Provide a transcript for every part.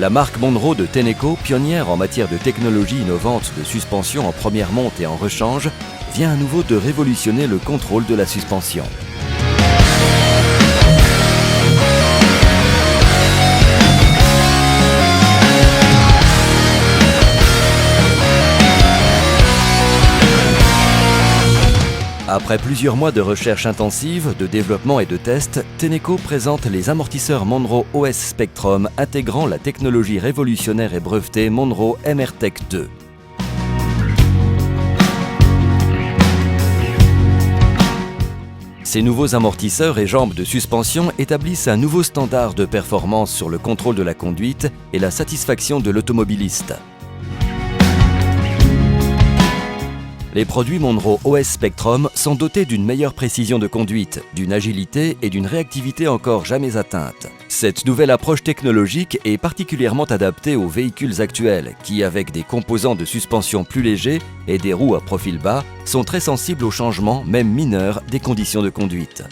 La marque Monro de Tenneco, pionnière en matière de technologie innovante de suspension en première monte et en rechange, vient à nouveau de révolutionner le contrôle de la suspension. Après plusieurs mois de recherche intensive, de développement et de tests, Tenneco présente les amortisseurs Monro OS Spectrum intégrant la technologie révolutionnaire et brevetée Monro MR-Tech 2. Ces nouveaux amortisseurs et jambes de suspension établissent un nouveau standard de performance sur le contrôle de la conduite et la satisfaction de l'automobiliste. Les produits Monro OS Spectrum sont dotés d'une meilleure précision de conduite, d'une agilité et d'une réactivité encore jamais atteintes. Cette nouvelle approche technologique est particulièrement adaptée aux véhicules actuels qui, avec des composants de suspension plus légers et des roues à profil bas, sont très sensibles aux changements, même mineurs, des conditions de conduite.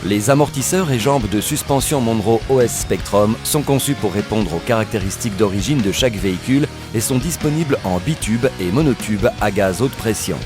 Les amortisseurs et jambes de suspension Monro OS Spectrum sont conçus pour répondre aux caractéristiques d'origine de chaque véhicule et sont disponibles en bitube et monotube à gaz haute pression.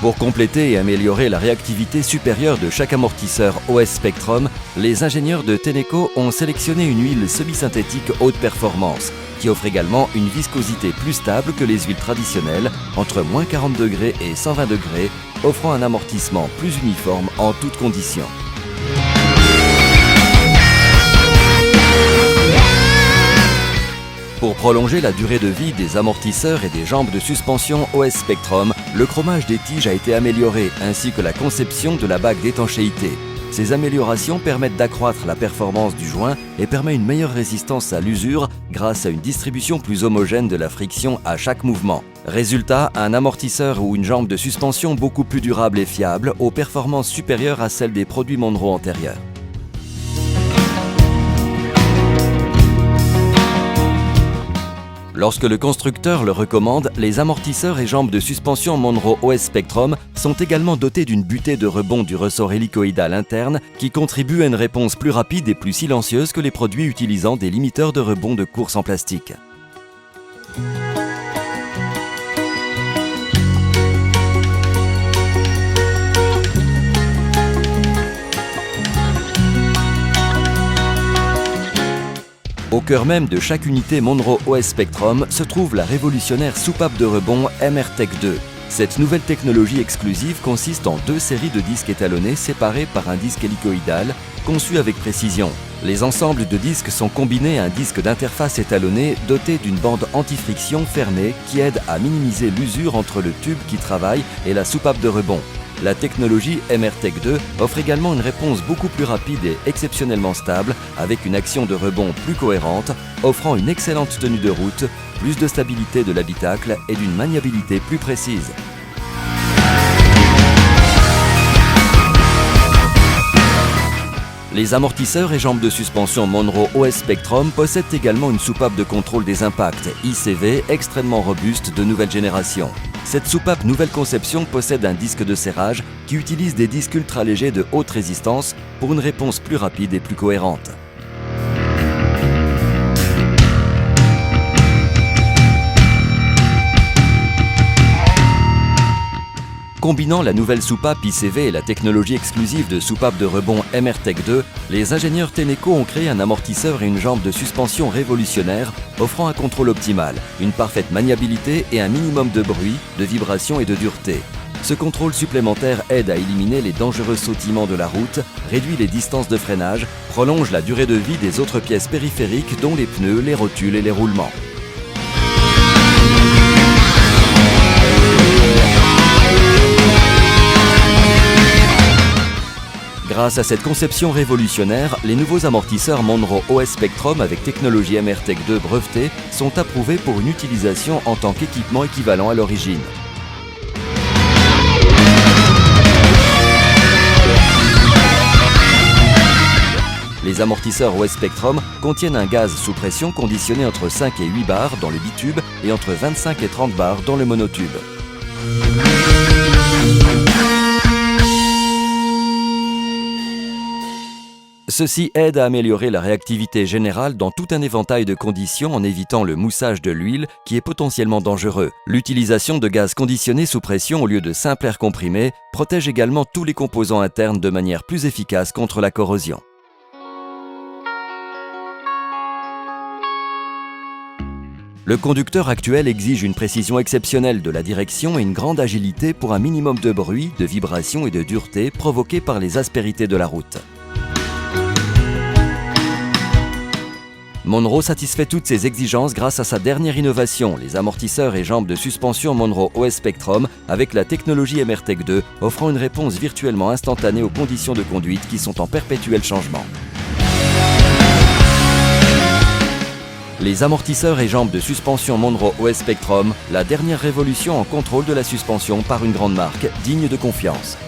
Pour compléter et améliorer la réactivité supérieure de chaque amortisseur OS Spectrum, les ingénieurs de Tenneco ont sélectionné une huile semi-synthétique haute performance qui offre également une viscosité plus stable que les huiles traditionnelles, entre moins 40 degrés et 120 degrés, offrant un amortissement plus uniforme en toutes conditions. Pour prolonger la durée de vie des amortisseurs et des jambes de suspension OS Spectrum, le chromage des tiges a été amélioré, ainsi que la conception de la bague d'étanchéité. Ces améliorations permettent d'accroître la performance du joint et permettent une meilleure résistance à l'usure grâce à une distribution plus homogène de la friction à chaque mouvement. Résultat, un amortisseur ou une jambe de suspension beaucoup plus durable et fiable, aux performances supérieures à celles des produits Monro antérieurs. Lorsque le constructeur le recommande, les amortisseurs et jambes de suspension Monro OS Spectrum sont également dotés d'une butée de rebond du ressort hélicoïdal interne qui contribue à une réponse plus rapide et plus silencieuse que les produits utilisant des limiteurs de rebond de course en plastique. Au cœur même de chaque unité Monro OS Spectrum se trouve la révolutionnaire soupape de rebond MR-Tech 2. Cette nouvelle technologie exclusive consiste en deux séries de disques étalonnés séparés par un disque hélicoïdal, conçu avec précision. Les ensembles de disques sont combinés à un disque d'interface étalonné doté d'une bande anti-friction fermée qui aide à minimiser l'usure entre le tube qui travaille et la soupape de rebond. La technologie MR-Tech 2 offre également une réponse beaucoup plus rapide et exceptionnellement stable, avec une action de rebond plus cohérente, offrant une excellente tenue de route, plus de stabilité de l'habitacle et d'une maniabilité plus précise. Les amortisseurs et jambes de suspension Monro OS Spectrum possèdent également une soupape de contrôle des impacts, ICV, extrêmement robuste de nouvelle génération. Cette soupape nouvelle conception possède un disque de serrage qui utilise des disques ultra légers de haute résistance pour une réponse plus rapide et plus cohérente. Combinant la nouvelle soupape ICV et la technologie exclusive de soupape de rebond MR-Tech 2, les ingénieurs Tenneco ont créé un amortisseur et une jambe de suspension révolutionnaire offrant un contrôle optimal, une parfaite maniabilité et un minimum de bruit, de vibration et de dureté. Ce contrôle supplémentaire aide à éliminer les dangereux sautillements de la route, réduit les distances de freinage, prolonge la durée de vie des autres pièces périphériques dont les pneus, les rotules et les roulements. Grâce à cette conception révolutionnaire, les nouveaux amortisseurs Monro OS Spectrum avec technologie MR-Tech 2 brevetée sont approuvés pour une utilisation en tant qu'équipement équivalent à l'origine. Les amortisseurs OS Spectrum contiennent un gaz sous pression conditionné entre 5 et 8 bars dans le bitube et entre 25 et 30 bars dans le monotube. Ceci aide à améliorer la réactivité générale dans tout un éventail de conditions en évitant le moussage de l'huile qui est potentiellement dangereux. L'utilisation de gaz conditionné sous pression au lieu de simple air comprimé protège également tous les composants internes de manière plus efficace contre la corrosion. Le conducteur actuel exige une précision exceptionnelle de la direction et une grande agilité pour un minimum de bruit, de vibration et de dureté provoqués par les aspérités de la route. Monroe satisfait toutes ces exigences grâce à sa dernière innovation, les amortisseurs et jambes de suspension Monroe OS Spectrum avec la technologie MRTEC 2, offrant une réponse virtuellement instantanée aux conditions de conduite qui sont en perpétuel changement. Les amortisseurs et jambes de suspension Monroe OS Spectrum, la dernière révolution en contrôle de la suspension par une grande marque digne de confiance.